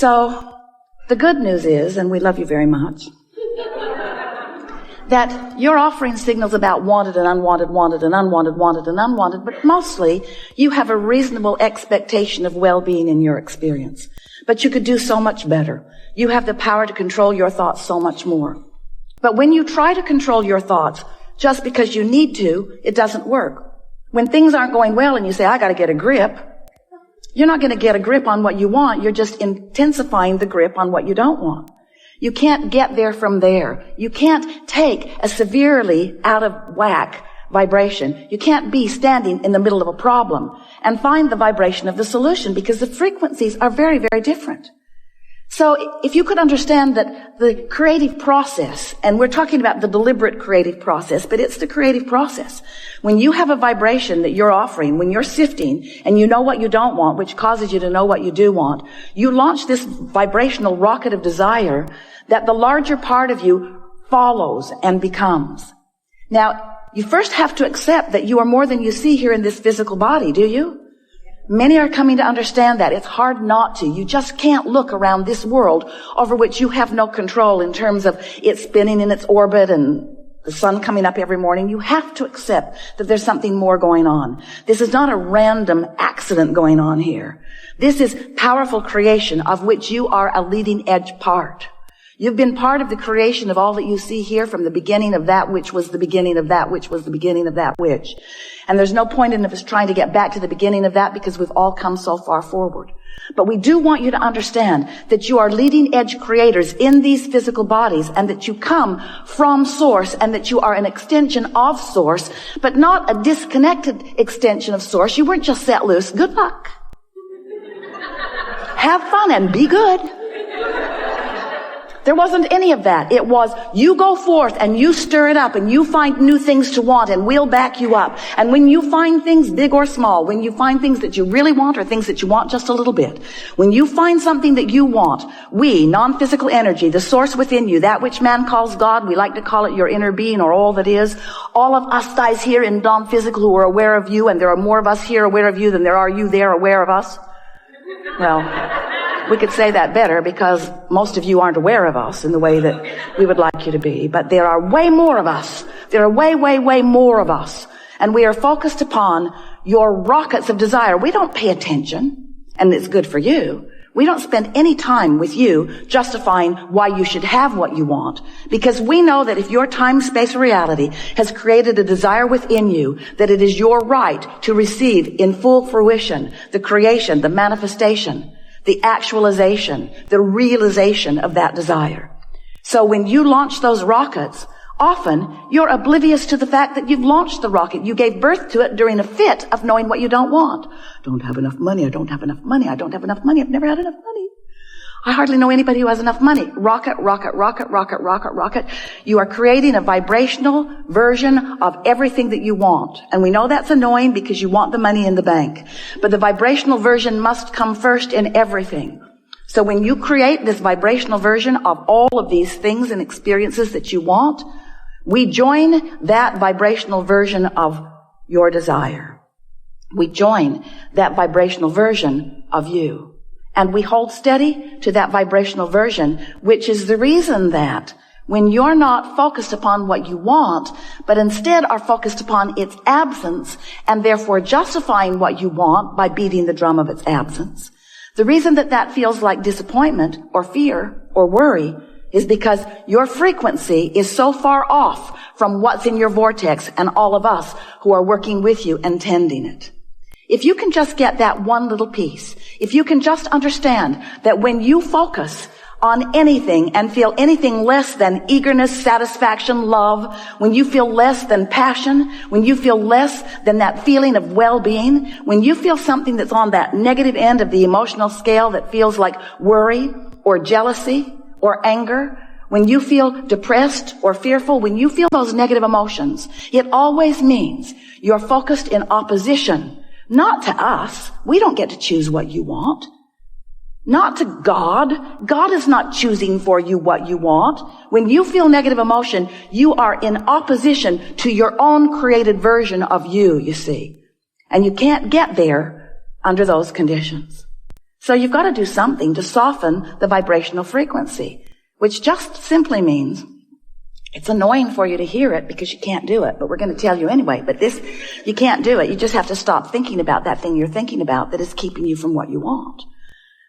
So the good news is, and we love you very much, that you're offering signals about wanted and unwanted, wanted and unwanted, wanted and unwanted, but mostly you have a reasonable expectation of well-being in your experience. But you could do so much better. You have the power to control your thoughts so much more. But when you try to control your thoughts just because you need to, it doesn't work. When things aren't going well and you say, I got to get a grip, you're not going to get a grip on what you want. You're just intensifying the grip on what you don't want. You can't get there from there. You can't take a severely out of whack vibration. You can't be standing in the middle of a problem and find the vibration of the solution, because the frequencies are very, very different. So if you could understand that the creative process, and we're talking about the deliberate creative process, but it's the creative process. When you have a vibration that you're offering, when you're sifting and you know what you don't want, which causes you to know what you do want, you launch this vibrational rocket of desire that the larger part of you follows and becomes. Now, you first have to accept that you are more than you see here in this physical body, do you? Many are coming to understand that. It's hard not to. You just can't look around this world over which you have no control in terms of it spinning in its orbit and the sun coming up every morning. You have to accept that there's something more going on. This is not a random accident going on here. This is powerful creation of which you are a leading edge part. You've been part of the creation of all that you see here from the beginning of that which was the beginning of that which was the beginning of that which. And there's no point in us trying to get back to the beginning of that, because we've all come so far forward. But we do want you to understand that you are leading edge creators in these physical bodies, and that you come from Source, and that you are an extension of Source, but not a disconnected extension of Source. You weren't just set loose. Good luck. Have fun and be good. There wasn't any of that. It was, you go forth and you stir it up and you find new things to want, and we'll back you up. And when you find things big or small, when you find things that you really want or things that you want just a little bit, when you find something that you want, we, non-physical energy, the source within you, that which man calls God, we like to call it your inner being or all that is, all of us guys here in non-physical who are aware of you, and there are more of us here aware of you than there are you there aware of us. Well, we could say that better, because most of you aren't aware of us in the way that we would like you to be. But there are way more of us. There are way, way, way more of us. And we are focused upon your rockets of desire. We don't pay attention, and it's good for you. We don't spend any time with you justifying why you should have what you want, because we know that if your time, space, or reality has created a desire within you, that it is your right to receive in full fruition the creation, the manifestation, the actualization, the realization of that desire. So when you launch those rockets, often you're oblivious to the fact that you've launched the rocket. You gave birth to it during a fit of knowing what you don't want. Don't have enough money. I don't have enough money. I don't have enough money. I've never had enough money. I hardly know anybody who has enough money. Rocket, rocket, rocket, rocket, rocket, rocket. You are creating a vibrational version of everything that you want. And we know that's annoying because you want the money in the bank. But the vibrational version must come first in everything. So when you create this vibrational version of all of these things and experiences that you want, we join that vibrational version of your desire. We join that vibrational version of you. And we hold steady to that vibrational version, which is the reason that when you're not focused upon what you want, but instead are focused upon its absence, and therefore justifying what you want by beating the drum of its absence, the reason that that feels like disappointment or fear or worry is because your frequency is so far off from what's in your vortex and all of us who are working with you and tending it. If you can just get that one little piece, if you can just understand that when you focus on anything and feel anything less than eagerness, satisfaction, love, when you feel less than passion, when you feel less than that feeling of well-being, when you feel something that's on that negative end of the emotional scale that feels like worry or jealousy or anger, when you feel depressed or fearful, when you feel those negative emotions, it always means you're focused in opposition. Not to us. We don't get to choose what you want. Not to God. God is not choosing for you what you want. When you feel negative emotion, you are in opposition to your own created version of you see. And you can't get there under those conditions. So you've got to do something to soften the vibrational frequency, which just simply means it's annoying for you to hear it because you can't do it, but we're going to tell you anyway. But this, you can't do it. You just have to stop thinking about that thing you're thinking about that is keeping you from what you want.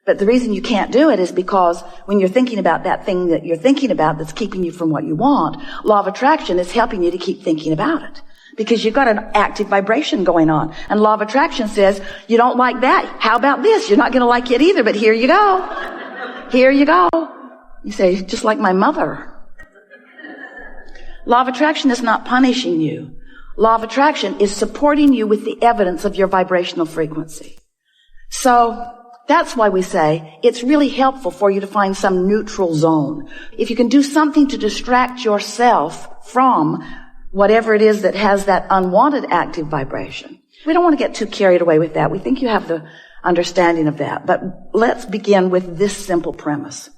But the reason you can't do it is because when you're thinking about that thing that you're thinking about that's keeping you from what you want, law of attraction is helping you to keep thinking about it. Because you've got an active vibration going on. And law of attraction says, you don't like that. How about this? You're not going to like it either, but here you go. Here you go. You say, just like my mother. Law of attraction is not punishing you. Law of attraction is supporting you with the evidence of your vibrational frequency. So that's why we say it's really helpful for you to find some neutral zone. If you can do something to distract yourself from whatever it is that has that unwanted active vibration. We don't want to get too carried away with that. We think you have the understanding of that. But let's begin with this simple premise.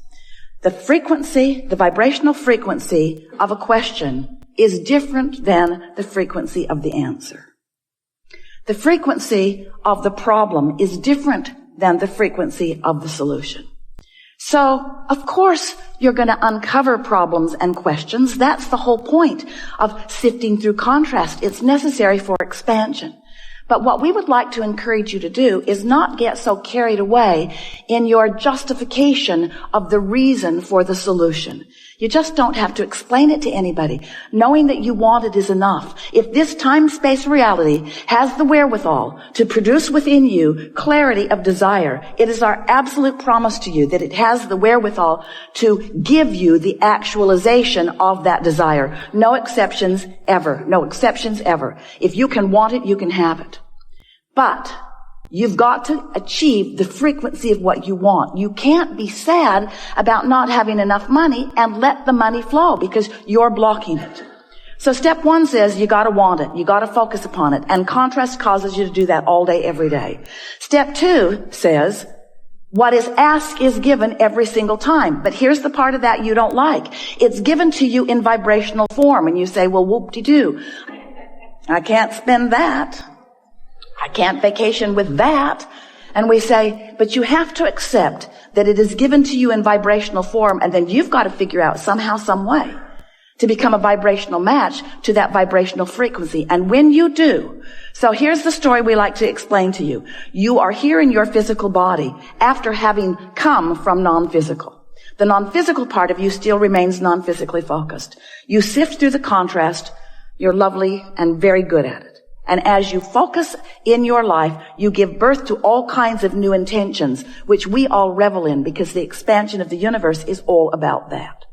The frequency, the vibrational frequency of a question is different than the frequency of the answer. The frequency of the problem is different than the frequency of the solution. So, of course, you're going to uncover problems and questions. That's the whole point of sifting through contrast. It's necessary for expansion. But what we would like to encourage you to do is not get so carried away in your justification of the reason for the solution. You just don't have to explain it to anybody. Knowing that you want it is enough. If this time-space reality has the wherewithal to produce within you clarity of desire, it is our absolute promise to you that it has the wherewithal to give you the actualization of that desire. No exceptions ever. No exceptions ever. If you can want it, you can have it. But you've got to achieve the frequency of what you want. You can't be sad about not having enough money and let the money flow because you're blocking it. So step one says you gotta want it. You gotta focus upon it. And contrast causes you to do that all day, every day. Step two says what is asked is given every single time. But here's the part of that you don't like. It's given to you in vibrational form. And you say, well, whoop-de-doo. I can't spend that. I can't vacation with that. And we say, but you have to accept that it is given to you in vibrational form, and then you've got to figure out somehow, some way to become a vibrational match to that vibrational frequency. And when you do, so here's the story we like to explain to you. You are here in your physical body after having come from non-physical. The non-physical part of you still remains non-physically focused. You sift through the contrast. You're lovely and very good at it. And as you focus in your life, you give birth to all kinds of new intentions, which we all revel in because the expansion of the universe is all about that.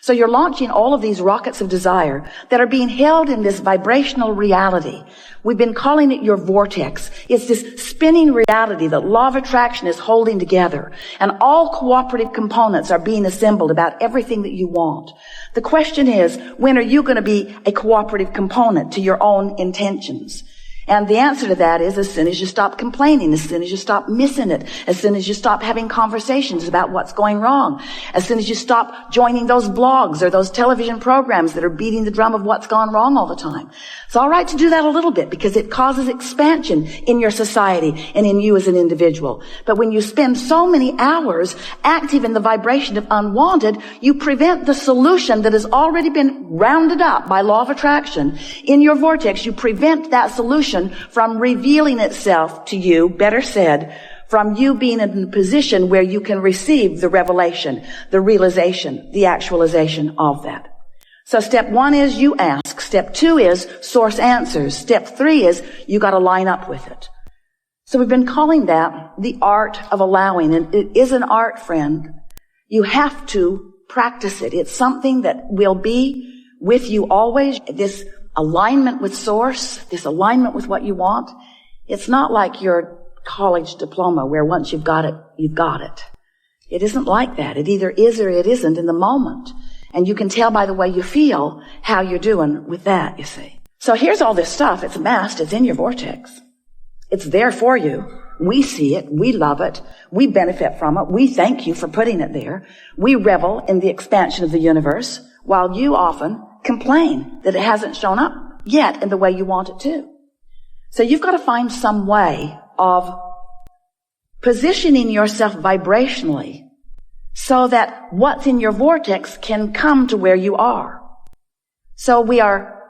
So you're launching all of these rockets of desire that are being held in this vibrational reality. We've been calling it your vortex. It's this spinning reality that law of attraction is holding together. And all cooperative components are being assembled about everything that you want. The question is, when are you going to be a cooperative component to your own intentions? And the answer to that is as soon as you stop complaining, as soon as you stop missing it, as soon as you stop having conversations about what's going wrong, as soon as you stop joining those blogs or those television programs that are beating the drum of what's gone wrong all the time. It's all right to do that a little bit because it causes expansion in your society and in you as an individual. But when you spend so many hours active in the vibration of unwanted, you prevent the solution that has already been rounded up by law of attraction in your vortex. You prevent that solution from revealing itself to you, better said, from you being in a position where you can receive the revelation, the realization, the actualization of that. So step one is you ask. Step two is source answers. Step three is you got to line up with it. So we've been calling that the art of allowing. And it is an art, friend. You have to practice it. It's something that will be with you always. This alignment with source, this alignment with what you want. It's not like your college diploma where once you've got it, you've got it. It isn't like that. It either is or it isn't in the moment. And you can tell by the way you feel how you're doing with that, you see. So here's all this stuff. It's amassed. It's in your vortex. It's there for you. We see it. We love it. We benefit from it. We thank you for putting it there. We revel in the expansion of the universe while you often complain that it hasn't shown up yet in the way you want it to. So you've got to find some way of positioning yourself vibrationally so that what's in your vortex can come to where you are. So we are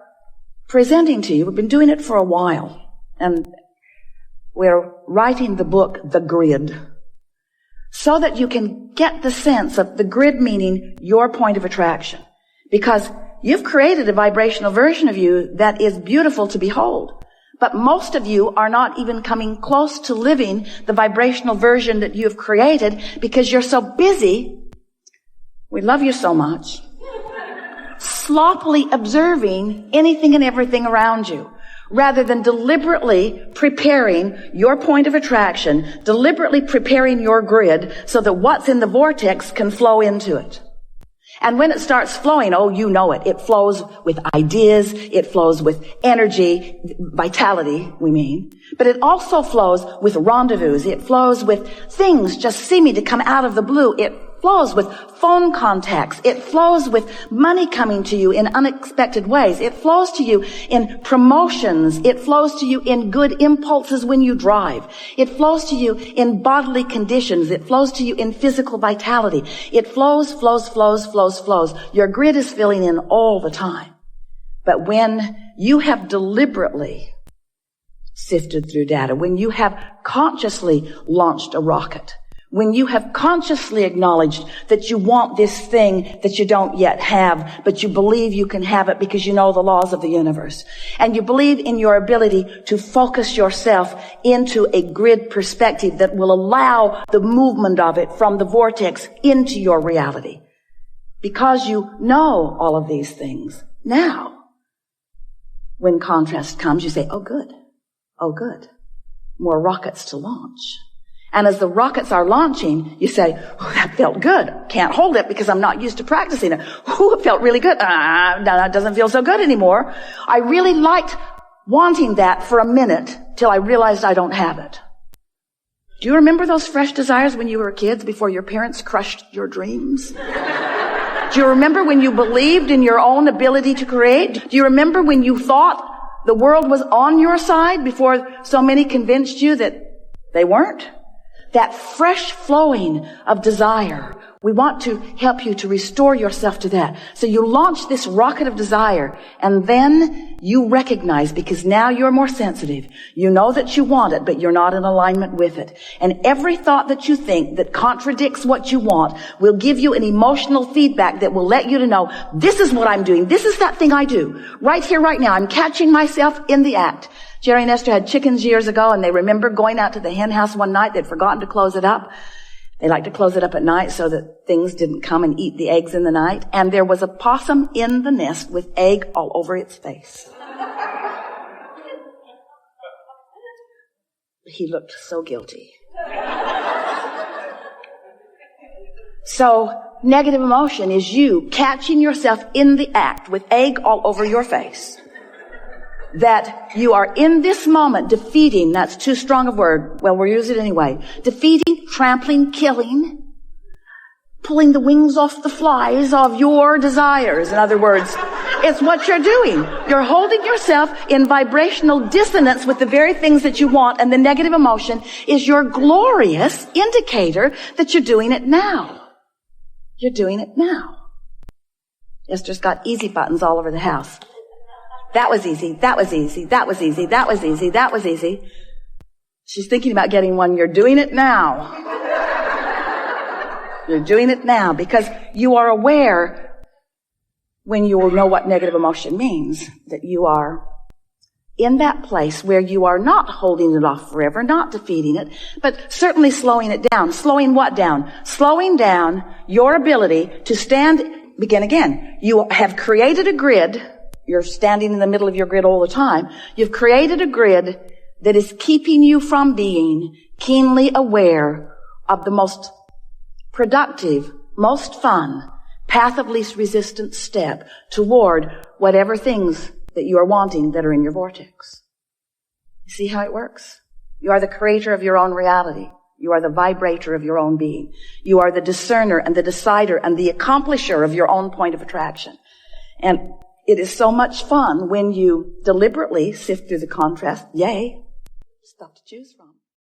presenting to you, we've been doing it for a while, and we're writing the book, The Grid, so that you can get the sense of the grid meaning your point of attraction. Because you've created a vibrational version of you that is beautiful to behold. But most of you are not even coming close to living the vibrational version that you've created because you're so busy. We love you so much. Sloppily observing anything and everything around you, rather than deliberately preparing your point of attraction, deliberately preparing your grid so that what's in the vortex can flow into it. And when it starts flowing, oh, you know it. It flows with ideas. It flows with energy, vitality, we mean. But it also flows with rendezvous. It flows with things just seeming to come out of the blue. It flows with phone contacts. It flows with money coming to you in unexpected ways. It flows to you in promotions. It flows to you in good impulses when you drive. It flows to you in bodily conditions. It flows to you in physical vitality. It flows. Your grid is filling in all the time. But when you have deliberately sifted through data, when you have consciously launched a rocket, when you have consciously acknowledged that you want this thing that you don't yet have, but you believe you can have it because you know the laws of the universe, and you believe in your ability to focus yourself into a grid perspective that will allow the movement of it from the vortex into your reality. Because you know all of these things, now, when contrast comes, you say, oh good, more rockets to launch. And as the rockets are launching, you say, oh, that felt good. Can't hold it because I'm not used to practicing it. Oh, it felt really good. No, it doesn't feel so good anymore. I really liked wanting that for a minute till I realized I don't have it. Do you remember those fresh desires when you were kids before your parents crushed your dreams? Do you remember when you believed in your own ability to create? Do you remember when you thought the world was on your side before so many convinced you that they weren't? That fresh flowing of desire. We want to help you to restore yourself to that. So you launch this rocket of desire, and then you recognize, because now you're more sensitive. You know that you want it, but you're not in alignment with it. And every thought that you think that contradicts what you want will give you an emotional feedback that will let you to know, this is what I'm doing. This is that thing I do. Right here, right now. I'm catching myself in the act. Jerry and Esther had chickens years ago, and they remember going out to the hen house one night. They'd forgotten to close it up. They like to close it up at night so that things didn't come and eat the eggs in the night. And there was a possum in the nest with egg all over its face. He looked so guilty. So, negative emotion is you catching yourself in the act with egg all over your face. That you are in this moment defeating, that's too strong a word, well, we'll use it anyway, defeating, trampling, killing, pulling the wings off the flies of your desires. In other words, it's what you're doing. You're holding yourself in vibrational dissonance with the very things that you want, and the negative emotion is your glorious indicator that you're doing it now. You're doing it now. Esther's got easy buttons all over the house. That was easy, that was easy, that was easy, that was easy, that was easy. She's thinking about getting one. You're doing it now. You're doing it now because you are aware when you will know what negative emotion means, that you are in that place where you are not holding it off forever, not defeating it, but certainly slowing it down. Slowing what down? Slowing down your ability to stand, begin again. You have created a grid. You're standing in the middle of your grid all the time. You've created a grid that is keeping you from being keenly aware of the most productive, most fun, path of least resistance step toward whatever things that you are wanting that are in your vortex. You see how it works? You are the creator of your own reality. You are the vibrator of your own being. You are the discerner and the decider and the accomplisher of your own point of attraction. And it is so much fun when you deliberately sift through the contrast. Yay. Stuff to choose from.